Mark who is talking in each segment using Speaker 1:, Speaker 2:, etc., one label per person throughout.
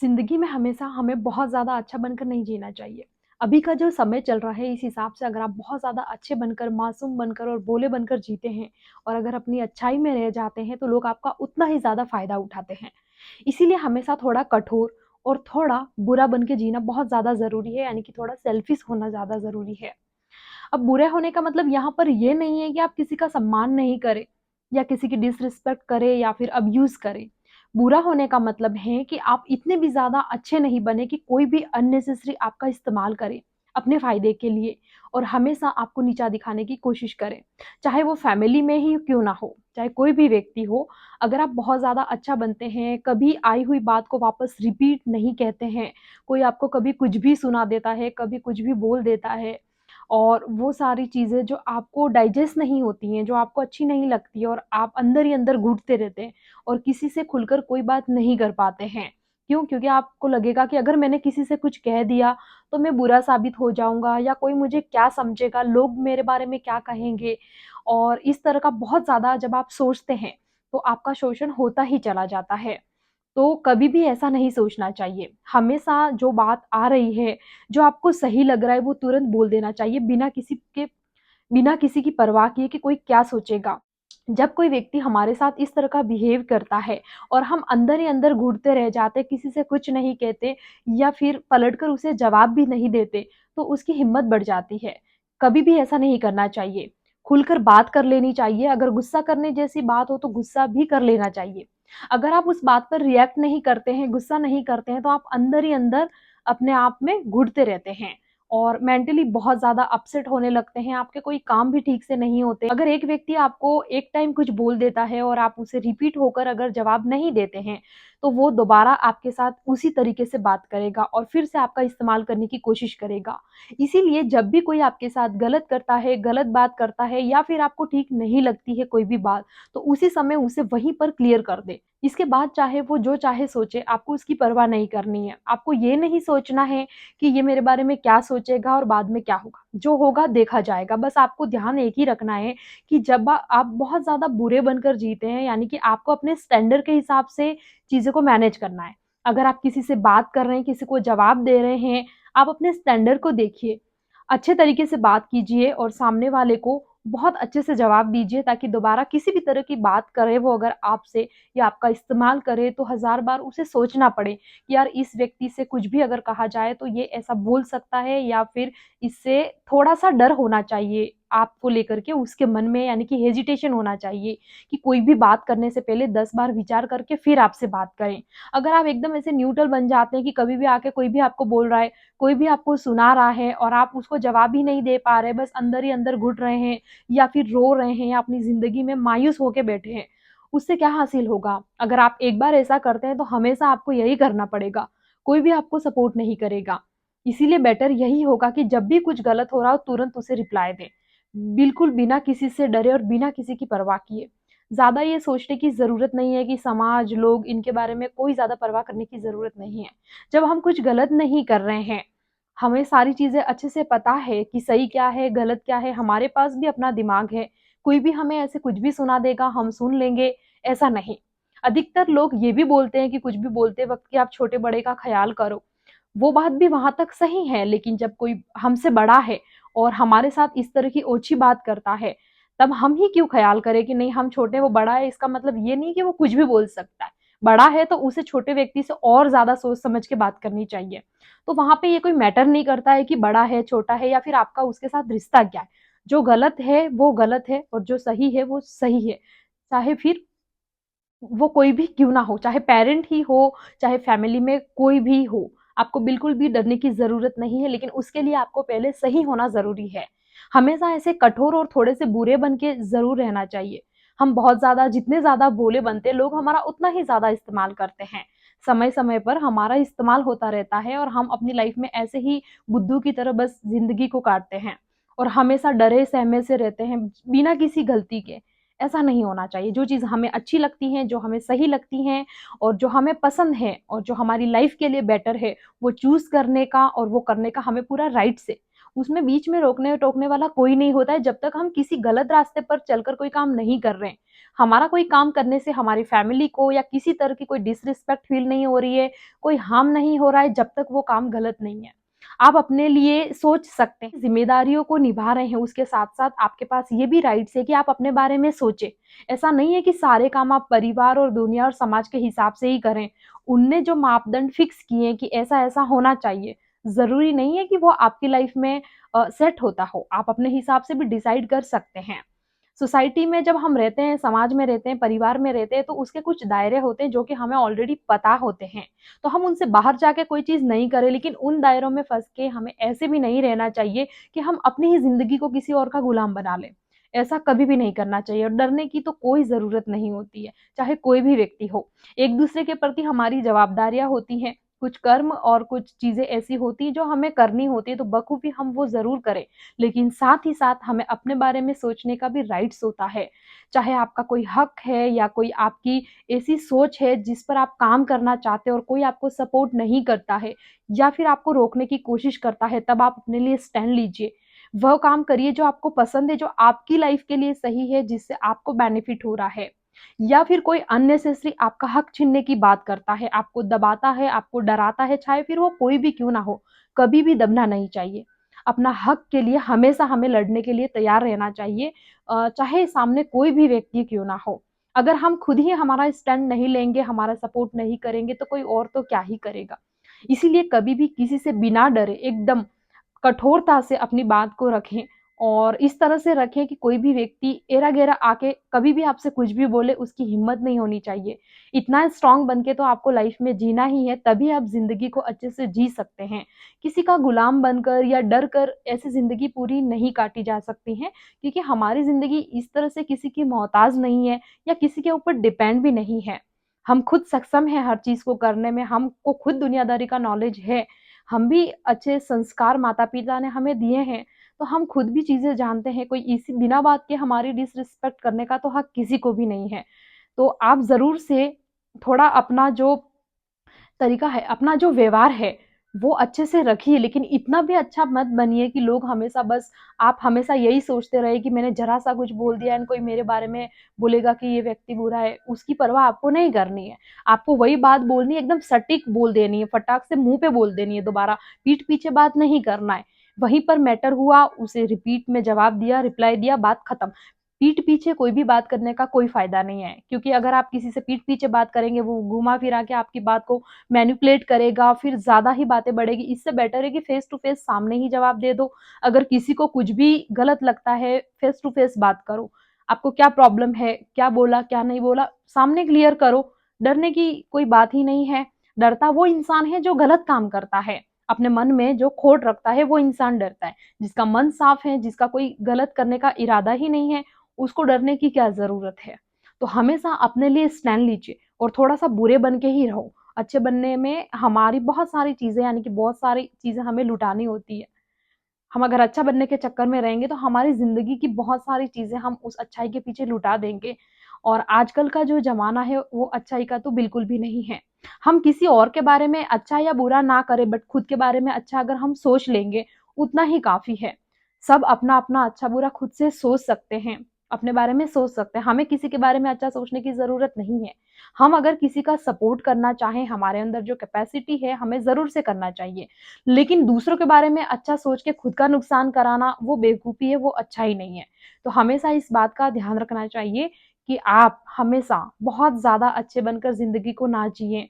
Speaker 1: ज़िंदगी में हमेशा हमें बहुत ज़्यादा अच्छा बनकर नहीं जीना चाहिए। अभी का जो समय चल रहा है इस हिसाब से अगर आप बहुत ज़्यादा अच्छे बनकर, मासूम बनकर और भोले बनकर जीते हैं और अगर अपनी अच्छाई में रह जाते हैं तो लोग आपका उतना ही ज़्यादा फ़ायदा उठाते हैं। इसीलिए हमेशा थोड़ा कठोर और थोड़ा बुरा बन के जीना बहुत ज़्यादा ज़रूरी है, यानी कि थोड़ा सेल्फ़िश होना ज़्यादा ज़रूरी है। अब बुरे होने का मतलब यहाँ पर ये नहीं है कि आप किसी का सम्मान नहीं करें या किसी की डिसरिस्पेक्ट करें या फिर अब्यूज़ करें। बुरा होने का मतलब है कि आप इतने भी ज़्यादा अच्छे नहीं बने कि कोई भी अननेसेसरी आपका इस्तेमाल करे अपने फ़ायदे के लिए और हमेशा आपको नीचा दिखाने की कोशिश करे। चाहे वो फैमिली में ही क्यों ना हो, चाहे कोई भी व्यक्ति हो, अगर आप बहुत ज़्यादा अच्छा बनते हैं, कभी आई हुई बात को वापस रिपीट नहीं कहते हैं, कोई आपको कभी कुछ भी सुना देता है, कभी कुछ भी बोल देता है और वो सारी चीज़ें जो आपको डाइजेस्ट नहीं होती हैं, जो आपको अच्छी नहीं लगती और आप अंदर ही अंदर घुटते रहते हैं और किसी से खुलकर कोई बात नहीं कर पाते हैं। क्यों? क्योंकि आपको लगेगा कि अगर मैंने किसी से कुछ कह दिया, तो मैं बुरा साबित हो जाऊँगा या कोई मुझे क्या समझेगा, लोग मेरे बारे में क्या कहेंगे? और इस तरह का बहुत ज़्यादा जब आप सोचते हैं, तो आपका शोषण होता ही चला जाता है। तो कभी भी ऐसा नहीं सोचना चाहिए। हमेशा जो बात आ रही है, जो आपको सही लग रहा है, वो तुरंत बोल देना चाहिए बिना किसी की परवाह किए कि कोई क्या सोचेगा। जब कोई व्यक्ति हमारे साथ इस तरह का बिहेव करता है और हम अंदर ही अंदर घुटते रह जाते, किसी से कुछ नहीं कहते या फिर पलटकर उसे जवाब भी नहीं देते, तो उसकी हिम्मत बढ़ जाती है। कभी भी ऐसा नहीं करना चाहिए। खुलकर बात कर लेनी चाहिए, अगर गुस्सा करने जैसी बात हो तो गुस्सा भी कर लेना चाहिए। अगर आप उस बात पर रिएक्ट नहीं करते हैं, गुस्सा नहीं करते हैं, तो आप अंदर ही अंदर अपने आप में घुटते रहते हैं और मेंटली बहुत ज़्यादा अपसेट होने लगते हैं, आपके कोई काम भी ठीक से नहीं होते। अगर एक व्यक्ति आपको एक टाइम कुछ बोल देता है और आप उसे रिपीट होकर अगर जवाब नहीं देते हैं, तो वो दोबारा आपके साथ उसी तरीके से बात करेगा और फिर से आपका इस्तेमाल करने की कोशिश करेगा। इसीलिए जब भी कोई आपके साथ गलत करता है, गलत बात करता है या फिर आपको ठीक नहीं लगती है कोई भी बात, तो उसी समय उसे वहीं पर क्लियर कर दें। इसके बाद चाहे वो जो चाहे सोचे, आपको उसकी परवाह नहीं करनी है। आपको ये नहीं सोचना है कि ये मेरे बारे में क्या सोचेगा और बाद में क्या होगा। जो होगा देखा जाएगा। बस आपको ध्यान एक ही रखना है कि जब आप बहुत ज़्यादा बुरे बनकर जीते हैं, यानी कि आपको अपने स्टैंडर्ड के हिसाब से चीज़ों को मैनेज करना है। अगर आप किसी से बात कर रहे हैं, किसी को जवाब दे रहे हैं, आप अपने स्टैंडर्ड को देखिए। अच्छे तरीके से बात कीजिए और सामने वाले को बहुत अच्छे से जवाब दीजिए ताकि दोबारा किसी भी तरह की बात करे वो अगर आपसे या आपका इस्तेमाल करे तो हज़ार बार उसे सोचना पड़े कि यार इस व्यक्ति से कुछ भी अगर कहा जाए तो ये ऐसा बोल सकता है या फिर इससे थोड़ा-सा डर होना चाहिए आपको लेकर के उसके मन में, यानी कि हेजिटेशन होना चाहिए कि कोई भी बात करने से पहले 10 बार विचार करके फिर आपसे बात करें। अगर आप एकदम ऐसे न्यूट्रल बन जाते हैं कि कभी भी आके कोई भी आपको बोल रहा है, कोई भी आपको सुना रहा है और आप उसको जवाब ही नहीं दे पा रहे, बस अंदर ही अंदर घुट रहे हैं या फिर रो रहे हैं या अपनी ज़िंदगी में मायूस होके बैठे हैं, उससे क्या हासिल होगा? अगर आप एक बार ऐसा करते हैं तो हमेशा आपको यही करना पड़ेगा, कोई भी आपको सपोर्ट नहीं करेगा। इसीलिए बेटर यही होगा कि जब भी कुछ गलत हो रहा हो तुरंत उसे रिप्लाई दें, बिल्कुल बिना किसी से डरे और बिना किसी की परवाह किए। ज़्यादा ये सोचने की ज़रूरत नहीं है कि समाज, लोग इनके बारे में कोई ज़्यादा परवाह करने की ज़रूरत नहीं है। जब हम कुछ गलत नहीं कर रहे हैं, हमें सारी चीज़ें अच्छे से पता है कि सही क्या है, गलत क्या है, हमारे पास भी अपना दिमाग है। कोई भी हमें ऐसे कुछ भी सुना देगा, हम सुन लेंगे, ऐसा नहीं। अधिकतर लोग ये भी बोलते हैं कि कुछ भी बोलते वक़्त कि आप छोटे-बड़े का ख़्याल करो। वो बात भी वहाँ तक सही है, लेकिन जब कोई हमसे बड़ा है और हमारे साथ इस तरह की ओछी बात करता है, तब हम ही क्यों ख़्याल करें कि नहीं हम छोटे, वो बड़ा है, इसका मतलब ये नहीं कि वो कुछ भी बोल सकता है। बड़ा है तो उसे छोटे व्यक्ति से और ज़्यादा सोच समझ के बात करनी चाहिए। तो वहाँ पे ये कोई मैटर नहीं करता है कि बड़ा है, छोटा है या फिर आपका उसके साथ रिश्ता क्या है। जो गलत है, वो गलत है और जो सही है, वो सही है। चाहे फिर वो कोई भी क्यों ना हो, चाहे पेरेंट ही हो, चाहे फैमिली में कोई भी हो, आपको बिल्कुल भी डरने की ज़रूरत नहीं है, लेकिन उसके लिए आपको पहले सही होना ज़रूरी है। हमेशा ऐसे कठोर और थोड़े से बुरे बन के ज़रूर रहना चाहिए। हम बहुत ज़्यादा जितने ज़्यादा भोले बनते हैं, लोग हमारा उतना ही ज़्यादा इस्तेमाल करते हैं। समय-समय पर हमारा इस्तेमाल होता रहता है और हम अपनी लाइफ़ में ऐसे ही बुद्धू की तरह बस ज़िंदगी को काटते हैं और हमेशा डरे-सहमे से रहते हैं, बिना किसी गलती के। ऐसा नहीं होना चाहिए। जो चीज़ हमें अच्छी लगती हैं, जो हमें सही लगती हैं और जो हमें पसंद है और जो हमारी लाइफ़ के लिए बेटर है, वो चूज़ करने का और वो करने का हमें पूरा राइट्स है। उसमें बीच में रोकने-टोकने वाला कोई नहीं होता है, जब तक हम किसी गलत रास्ते पर चलकर कोई काम नहीं कर रहे हैं। हमारा कोई काम करने से हमारी फैमिली को या किसी तरह की कोई डिसरिस्पेक्ट फ़ील नहीं हो रही है, कोई हार्म नहीं हो रहा है, जब तक वो काम गलत नहीं है। आप अपने लिए सोच सकते हैं, ज़िम्मेदारियों को निभा रहे हैं, उसके साथ-साथ आपके पास ये भी राइट्स है कि आप अपने बारे में सोचें। ऐसा नहीं है कि सारे काम आप परिवार और दुनिया और समाज के हिसाब से ही करें। उनने जो मापदंड फिक्स किए हैं कि ऐसा-ऐसा होना चाहिए, ज़रूरी नहीं है कि वो आपकी लाइफ़ में सेट होता हो। आप अपने हिसाब से भी डिसाइड कर सकते हैं। सोसाइटी में जब हम रहते हैं, समाज में रहते हैं, परिवार में रहते हैं, तो उसके कुछ दायरे होते हैं जो कि हमें ऑलरेडी पता होते हैं। तो हम उनसे बाहर जाके कोई चीज़ नहीं करें, लेकिन उन दायरों में फँस के हमें ऐसे भी नहीं रहना चाहिए कि हम अपनी ही ज़िंदगी को किसी और का गुलाम बना लें। ऐसा कभी भी नहीं करना चाहिए और डरने की तो कोई ज़रूरत नहीं होती है, चाहे कोई भी व्यक्ति हो। एक-दूसरे के प्रति हमारी जवाबदारियाँ होती हैं, कुछ कर्म और कुछ चीज़ें ऐसी होती हैं जो हमें करनी होती है, तो बखूबी हम वो ज़रूर करें। लेकिन साथ ही साथ हमें अपने बारे में सोचने का भी राइट्स होता है। चाहे आपका कोई हक है या कोई आपकी ऐसी सोच है जिस पर आप काम करना चाहते हो और कोई आपको सपोर्ट नहीं करता है या फिर आपको रोकने की कोशिश करता है, तब आप अपने लिए स्टैंड लीजिए। वह काम करिए जो आपको पसंद है, जो आपकी लाइफ़ के लिए सही है, जिससे आपको बेनिफिट हो रहा है। या फिर कोई अननेसेसरी आपका हक छीनने की बात करता है, आपको दबाता है, आपको डराता है, चाहे फिर वो कोई भी क्यों ना हो, कभी भी दबना नहीं चाहिए। अपना हक के लिए हमेशा हमें लड़ने के लिए तैयार रहना चाहिए चाहे सामने कोई भी व्यक्ति क्यों ना हो। अगर हम खुद ही हमारा स्टैंड नहीं लेंगे, हमारा सपोर्ट नहीं करेंगे, तो कोई और तो क्या ही करेगा। इसीलिए कभी भी किसी से बिना डरे एकदम कठोरता से अपनी बात को रखें और इस तरह से रखें कि कोई भी व्यक्ति एरा-गैरा आके कभी भी आपसे कुछ भी बोले, उसकी हिम्मत नहीं होनी चाहिए। इतना स्ट्रॉन्ग बन के तो आपको लाइफ में जीना ही है, तभी आप ज़िंदगी को अच्छे से जी सकते हैं। किसी का गुलाम बनकर या डर कर ऐसी ज़िंदगी पूरी नहीं काटी जा सकती है, क्योंकि हमारी ज़िंदगी इस तरह से किसी की मोहताज नहीं है या किसी के ऊपर डिपेंड भी नहीं है। हम खुद सक्षम हैं हर चीज़ को करने में, हमको खुद दुनियादारी का नॉलेज है। हम भी अच्छे संस्कार माता-पिता ने हमें दिए हैं, तो हम खुद भी चीज़ें जानते हैं, कोई इसी बिना बात के हमारी डिसरिस्पेक्ट करने का तो हक किसी को भी नहीं है। तो आप ज़रूर से थोड़ा अपना जो तरीका है, अपना जो व्यवहार है, वो अच्छे से रखिए, लेकिन इतना भी अच्छा मत बनिए कि लोग हमेशा बस आप हमेशा यही सोचते रहे कि मैंने ज़रा-सा कुछ बोल दिया एंड कोई मेरे बारे में बोलेगा कि ये व्यक्ति बुरा है, उसकी परवाह आपको नहीं करनी है। आपको वही बात बोलनी है, एकदम सटीक बोल देनी है, फटाक से मुँह पे बोल देनी है दोबारा, पीठ पीछे बात नहीं करना है। वहीं पर मैटर हुआ, उसे रिपीट में जवाब दिया, रिप्लाई दिया, बात खत्म। पीठ पीछे कोई भी बात करने का कोई फ़ायदा नहीं है, क्योंकि अगर आप किसी से पीठ पीछे बात करेंगे, वो घुमा-फिरा के आपकी बात को मैनिपुलेट करेगा, फिर ज़्यादा ही बातें बढ़ेगी। इससे बेटर है कि फेस टू फेस सामने ही जवाब दे दो। अगर किसी को कुछ भी गलत लगता है, फेस टू फेस बात करो। आपको क्या प्रॉब्लम है, क्या बोला, क्या नहीं बोला, सामने क्लियर करो। डरने की कोई बात ही नहीं है। डरता वो इंसान है जो गलत काम करता है। अपने मन में जो खोट रखता है, वो इंसान डरता है। जिसका मन साफ है, जिसका कोई गलत करने का इरादा ही नहीं है, उसको डरने की क्या ज़रूरत है? तो हमेशा अपने लिए स्टैंड लीजिए और थोड़ा-सा बुरे बन के ही रहो। अच्छे बनने में हमारी बहुत सारी चीज़ें यानी कि बहुत सारी चीज़ें हमें लुटानी होती है। हम अगर अच्छा बनने के चक्कर में रहेंगे तो हमारी ज़िंदगी की बहुत सारी चीज़ें हम उस अच्छाई के पीछे लुटा देंगे और आजकल का जो ज़माना है वो अच्छाई का तो बिल्कुल भी नहीं है। हम किसी और के बारे में अच्छा या बुरा ना करें बट खुद के बारे में अच्छा अगर हम सोच लेंगे, उतना ही काफ़ी है। सब अपना-अपना अच्छा-बुरा खुद से सोच सकते हैं, अपने बारे में सोच सकते हैं। हमें किसी के बारे में अच्छा सोचने की ज़रूरत नहीं है। हम अगर किसी का सपोर्ट करना चाहें, हमारे अंदर जो कैपेसिटी है, हमें ज़रूर से करना चाहिए। लेकिन दूसरों के बारे में अच्छा सोच के खुद का नुकसान कराना, वो बेवकूफ़ी है, वो अच्छा ही नहीं है। तो हमेशा इस बात का ध्यान रखना चाहिए कि आप हमेशा बहुत ज़्यादा अच्छे बनकर ज़िंदगी को ना जिएँ।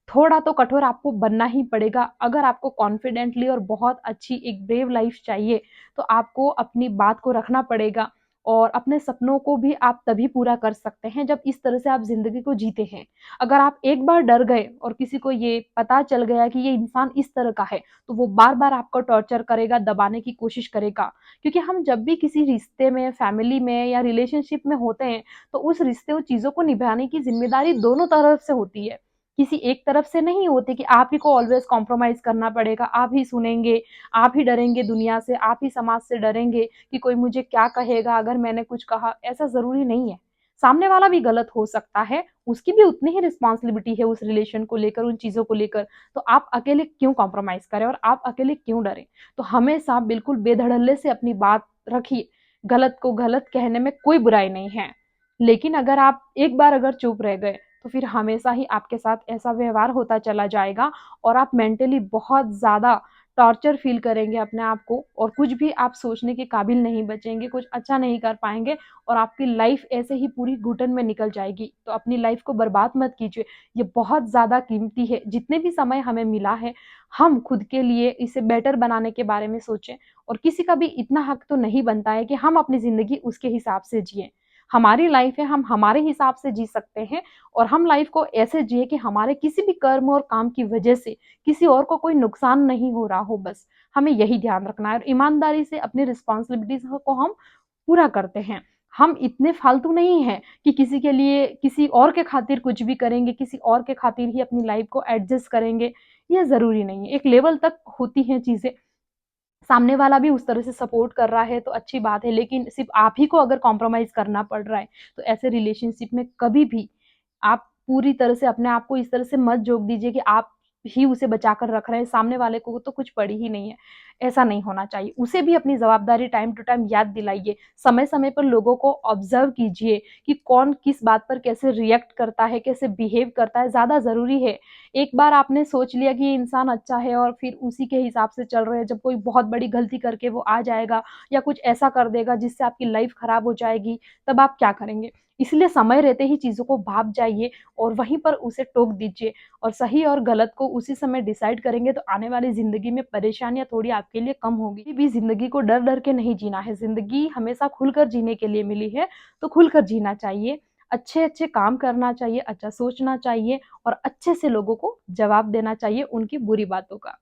Speaker 1: थोड़ा तो कठोर आपको बनना ही पड़ेगा। अगर आपको कॉन्फिडेंटली और बहुत अच्छी एक ब्रेव लाइफ़ चाहिए, तो आपको अपनी बात को रखना पड़ेगा और अपने सपनों को भी आप तभी पूरा कर सकते हैं, जब इस तरह से आप ज़िंदगी को जीते हैं। अगर आप एक बार डर गए और किसी को ये पता चल गया कि ये इंसान इस तरह का है, तो वो बार-बार आपको टॉर्चर करेगा, दबाने की कोशिश करेगा। क्योंकि हम जब भी किसी रिश्ते में, फैमिली में या रिलेशनशिप में होते हैं, तो उस रिश्ते और चीज़ों को निभाने की ज़िम्मेदारी दोनों तरफ से होती है। किसी एक तरफ से नहीं होती कि आप ही को ऑलवेज़ कॉम्प्रोमाइज़ करना पड़ेगा, आप ही सुनेंगे, आप ही डरेंगे दुनिया से, आप ही समाज से डरेंगे कि कोई मुझे क्या कहेगा अगर मैंने कुछ कहा, ऐसा ज़रूरी नहीं है। सामने वाला भी गलत हो सकता है, उसकी भी उतनी ही रिस्पॉन्सिबिलिटी है उस रिलेशन को लेकर, उन चीज़ों को लेकर। तो आप अकेले क्यों कॉम्प्रोमाइज़ करें और आप अकेले क्यों डरें? तो हमेशा बिल्कुल बेधड़ल्ले से अपनी बात रखिए, गलत को गलत कहने में कोई बुराई नहीं है। लेकिन अगर आप एक बार अगर चुप रह गए, तो फिर हमेशा ही आपके साथ ऐसा व्यवहार होता चला जाएगा और आप मेंटली बहुत ज़्यादा टॉर्चर फ़ील करेंगे अपने आप को और कुछ भी आप सोचने के काबिल नहीं बचेंगे, कुछ अच्छा नहीं कर पाएँगे और आपकी लाइफ़ ऐसे ही पूरी घुटन में निकल जाएगी। तो अपनी लाइफ़ को बर्बाद मत कीजिए, ये बहुत ज़्यादा कीमती है। जितने भी समय हमें मिला है, हम खुद के लिए इसे बेटर बनाने के बारे में सोचें और किसी का भी इतना हक तो नहीं बनता है कि हम अपनी ज़िंदगी उसके हिसाब से जिएँ। हमारी लाइफ़ है, हम हमारे हिसाब से जी सकते हैं और हम लाइफ़ को ऐसे जिएँ कि हमारे किसी भी कर्म और काम की वजह से किसी और को कोई नुकसान नहीं हो रहा हो बस। हमें यही ध्यान रखना है और ईमानदारी से अपनी रिस्पॉन्सिबिलिटीज़ को हम पूरा करते हैं। हम इतने फालतू नहीं हैं कि किसी के लिए किसी और के खातिर कुछ भी करेंगे, किसी और के खातिर ही अपनी लाइफ़ को एडजस्ट करेंगे, ये ज़रूरी नहीं है। एक लेवल तक होती हैं चीज़ें, सामने वाला भी उस तरह से सपोर्ट कर रहा है तो अच्छी बात है, लेकिन सिर्फ़ आप ही को अगर कॉम्प्रोमाइज़ करना पड़ रहा है, तो ऐसे रिलेशनशिप में कभी भी आप पूरी तरह से अपने आप को इस तरह से मत जोक दीजिए कि आप ही उसे बचा कर रख रहे हैं, सामने वाले को तो कुछ पड़ी ही नहीं है। ऐसा नहीं होना चाहिए। उसे भी अपनी ज़वाबदारी टाइम टू टाइम याद दिलाइए। समय-समय पर लोगों को ऑब्ज़र्व कीजिए कि कौन किस बात पर कैसे रिएक्ट करता है, कैसे बिहेव करता है, ज़्यादा ज़रूरी है। एक बार आपने सोच लिया कि ये इंसान अच्छा है और फिर उसी के हिसाब से चल रहे हैं, जब कोई बहुत बड़ी गलती करके वो आ जाएगा या कुछ ऐसा कर देगा जिससे आपकी लाइफ़ खराब हो जाएगी, तब आप क्या करेंगे? इसलिए समय रहते ही चीज़ों को भाप जाइए और वहीं पर उसे टोक दीजिए और सही और गलत को उसी समय डिसाइड करेंगे तो आने वाली ज़िंदगी में परेशानियाँ थोड़ी आपके लिए कम होगी। कभी भी ज़िंदगी को डर-डर के नहीं जीना है, ज़िंदगी हमेशा खुलकर जीने के लिए मिली है, तो खुलकर जीना चाहिए। अच्छे-अच्छे काम करना चाहिए, अच्छा सोचना चाहिए और अच्छे से लोगों को जवाब देना चाहिए उनकी बुरी बातों का।